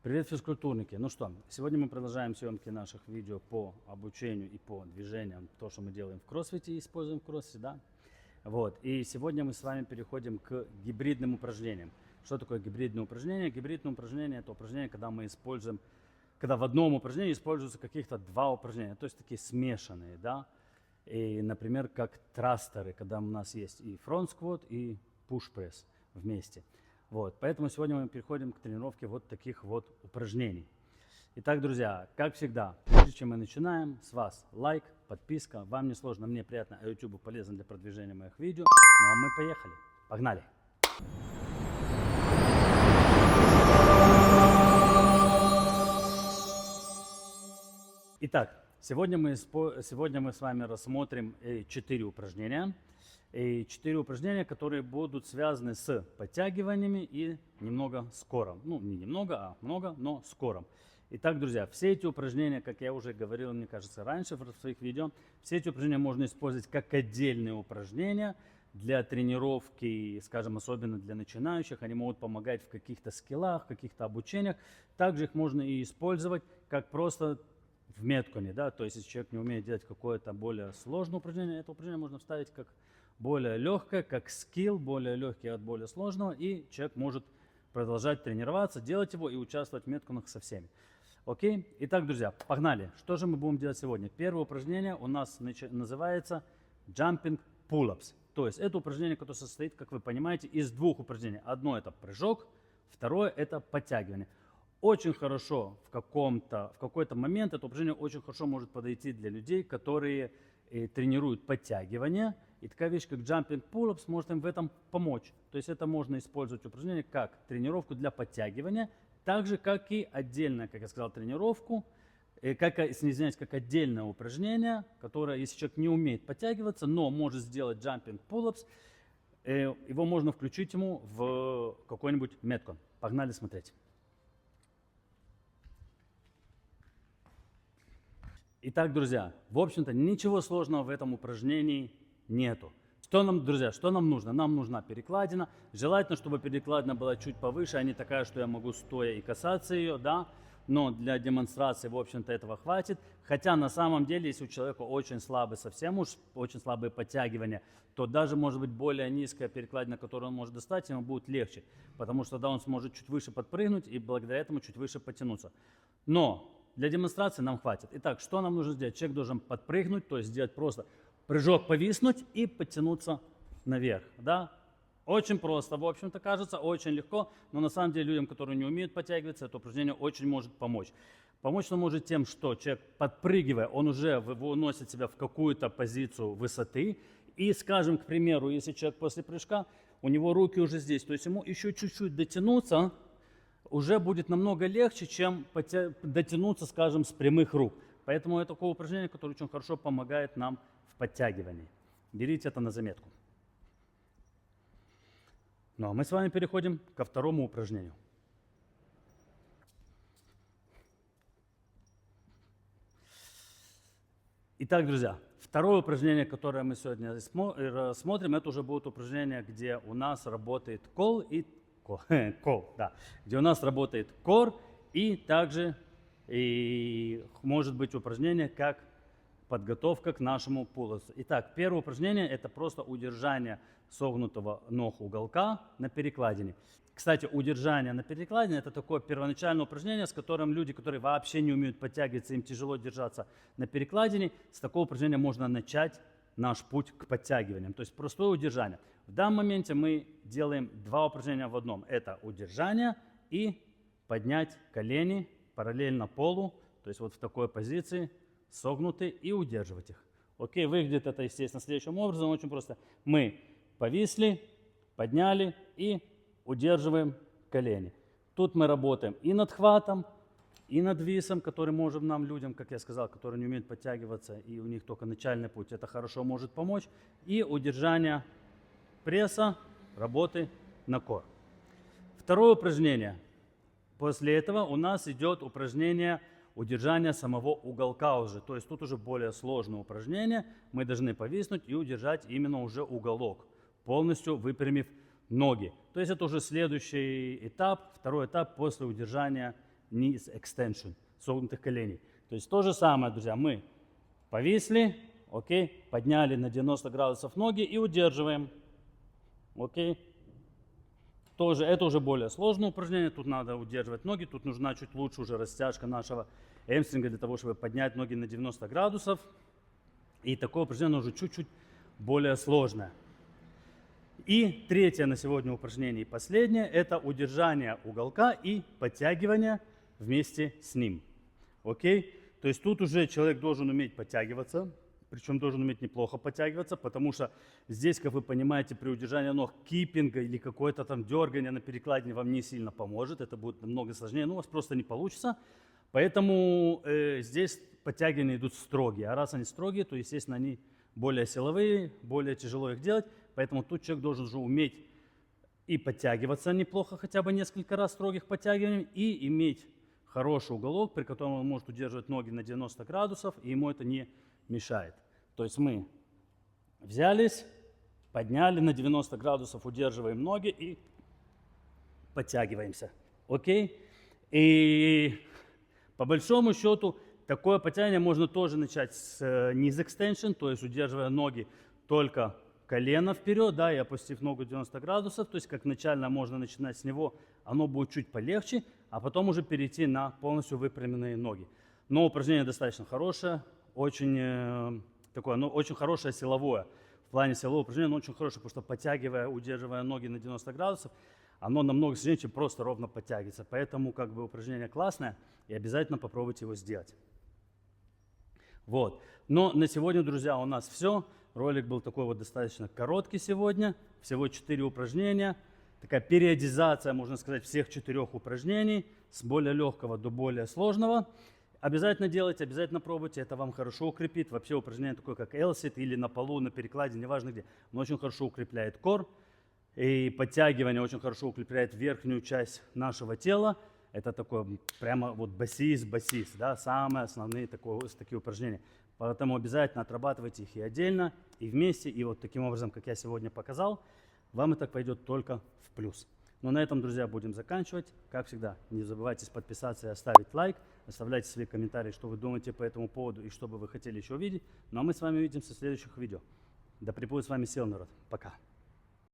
Привет, физкультурники! Ну что, сегодня мы продолжаем съемки наших видео по обучению и по движениям, то, что мы делаем в кроссфите и используем в кроссфите, да? Вот, и сегодня мы с вами переходим к гибридным упражнениям. Что такое гибридное упражнение? Гибридное упражнение – это упражнение, когда мы используем, когда в одном упражнении используются каких-то два упражнения, то есть такие смешанные, да? И, например, как трастеры, когда у нас есть и фронт-сквот, и пуш-пресс вместе. Вот, поэтому сегодня мы переходим к тренировке вот таких вот упражнений. Итак, друзья, как всегда, прежде чем мы начинаем, с вас лайк, подписка. Вам не сложно, мне приятно, а YouTube полезен для продвижения моих видео. Ну а мы поехали. Погнали! Итак, сегодня мы с вами рассмотрим 4 упражнения. И 4 упражнения, которые будут связаны с подтягиваниями и немного скором. Ну, не немного, а много, но скором. Итак, друзья, все эти упражнения, как я уже говорил, мне кажется, раньше в своих видео, все эти упражнения можно использовать как отдельные упражнения для тренировки, скажем, особенно для начинающих. Они могут помогать в каких-то скиллах, в каких-то обучениях. Также их можно и использовать как просто в метконе, да, то есть если человек не умеет делать какое-то более сложное упражнение, это упражнение можно вставить как более легкое, как скилл, более легкий от более сложного, и человек может продолжать тренироваться, делать его и участвовать в метконах со всеми. Окей? Итак, друзья, погнали. Что же мы будем делать сегодня? Первое упражнение у нас называется Jumping Pull-ups. То есть это упражнение, которое состоит, как вы понимаете, из двух упражнений. Одно это прыжок, второе это подтягивание. Очень хорошо в какой-то момент это упражнение очень хорошо может подойти для людей, которые тренируют подтягивание. И такая вещь, как jumping pull-ups, может им в этом помочь. То есть это можно использовать упражнение как тренировку для подтягивания, так же, как и отдельно, как я сказал, тренировку, как отдельное упражнение, которое, если человек не умеет подтягиваться, но может сделать jumping pull-ups, его можно включить ему в какой-нибудь меткон. Погнали смотреть. Итак, друзья, в общем-то ничего сложного в этом упражнении нету. Друзья, что нам нужно? Нам нужна перекладина. Желательно, чтобы перекладина была чуть повыше, а не такая, что я могу стоя и касаться ее, да. Но для демонстрации, в общем-то, этого хватит. Хотя на самом деле, если у человека очень слабый, совсем уж очень слабые подтягивания, то даже может быть более низкая перекладина, которую он может достать, ему будет легче. Потому что тогда он сможет чуть выше подпрыгнуть и благодаря этому чуть выше потянуться. Но для демонстрации нам хватит. Итак, что нам нужно сделать? Человек должен подпрыгнуть, то есть сделать просто прыжок, повиснуть и подтянуться наверх. Да? Очень просто, в общем-то, кажется, очень легко, но на самом деле людям, которые не умеют подтягиваться, это упражнение очень может помочь. Помочь оно может тем, что человек, подпрыгивая, он уже выносит себя в какую-то позицию высоты. И, скажем, к примеру, если человек после прыжка, у него руки уже здесь, то есть ему еще чуть-чуть дотянуться, уже будет намного легче, чем дотянуться, скажем, с прямых рук. Поэтому это такое упражнение, которое очень хорошо помогает нам в подтягивании. Берите это на заметку. Ну а мы с вами переходим ко второму упражнению. Итак, друзья, второе упражнение, которое мы сегодня рассмотрим, это уже будет упражнение, где у нас работает где у нас работает кор, и также может быть упражнение как подготовка к нашему пуловцу. Итак, первое упражнение это просто удержание согнутого ног уголка на перекладине. Кстати, удержание на перекладине это такое первоначальное упражнение, с которым люди, которые вообще не умеют подтягиваться, им тяжело держаться на перекладине, с такого упражнения можно начать наш путь к подтягиваниям. То есть простое удержание. В данном моменте мы делаем два упражнения в одном. Это удержание и поднять колени параллельно полу, то есть вот в такой позиции, согнуты и удерживать их. Окей, выглядит это, естественно, следующим образом, очень просто. Мы повисли, подняли и удерживаем колени. Тут мы работаем и над хватом, и над висом, который может нам, людям, как я сказал, которые не умеют подтягиваться, и у них только начальный путь, это хорошо может помочь. И удержание пресса, работы на кор. Второе упражнение. После этого у нас идет упражнение удержания самого уголка уже. То есть тут уже более сложное упражнение. Мы должны повиснуть и удержать именно уже уголок, полностью выпрямив ноги. То есть это уже следующий этап, второй этап после удержания knees extension, согнутых коленей. То есть то же самое, друзья, мы повисли, окей, подняли на 90 градусов ноги и удерживаем, окей. Тоже, это уже более сложное упражнение, тут надо удерживать ноги, тут нужна чуть лучше уже растяжка нашего эмстринга для того, чтобы поднять ноги на 90 градусов. И такое упражнение уже чуть-чуть более сложное. И третье на сегодня упражнение и последнее – это удержание уголка и подтягивание вместе с ним. Окей? То есть тут уже человек должен уметь подтягиваться, причем должен уметь неплохо подтягиваться, потому что здесь, как вы понимаете, при удержании ног киппинга или какое-то там дергание на перекладине вам не сильно поможет, это будет намного сложнее, но у вас просто не получится. Поэтому здесь подтягивания идут строгие, а раз они строгие, то, естественно, они более силовые, более тяжело их делать, поэтому тут человек должен уже уметь и подтягиваться неплохо, хотя бы несколько раз строгих подтягиваний, и иметь хороший уголок, при котором он может удерживать ноги на 90 градусов, и ему это не мешает. То есть мы взялись, подняли на 90 градусов, удерживаем ноги и подтягиваемся. Окей? И по большому счету такое подтягивание можно тоже начать с knees extension, то есть удерживая ноги только колено вперед, да, и опустив ногу 90 градусов. То есть как начально можно начинать с него, оно будет чуть полегче, а потом уже перейти на полностью выпрямленные ноги. Но упражнение достаточно хорошее, очень такое, ну, очень хорошее силовое. В плане силового упражнения оно очень хорошее, потому что подтягивая, удерживая ноги на 90 градусов, оно намного сильнее, чем просто ровно подтягивается. Поэтому как бы упражнение классное, и обязательно попробуйте его сделать. Вот. Но на сегодня, друзья, у нас все. Ролик был такой вот достаточно короткий сегодня. Всего 4 упражнения. Такая периодизация, можно сказать, всех 4 упражнений. С более легкого до более сложного. Обязательно делайте, обязательно пробуйте. Это вам хорошо укрепит. Вообще упражнение такое, как L-sit или на полу, на перекладе, неважно где. Оно очень хорошо укрепляет кор. И подтягивание очень хорошо укрепляет верхнюю часть нашего тела. Это такое прямо вот басис, да, самые основные такие упражнения. Поэтому обязательно отрабатывайте их и отдельно, и вместе. И вот таким образом, как я сегодня показал, вам это пойдет только в плюс. Но на этом, друзья, будем заканчивать. Как всегда, не забывайте подписаться и оставить лайк. Оставляйте свои комментарии, что вы думаете по этому поводу и что бы вы хотели еще увидеть. Ну а мы с вами увидимся в следующих видео. Да пребудет с вами сила, народ. Пока.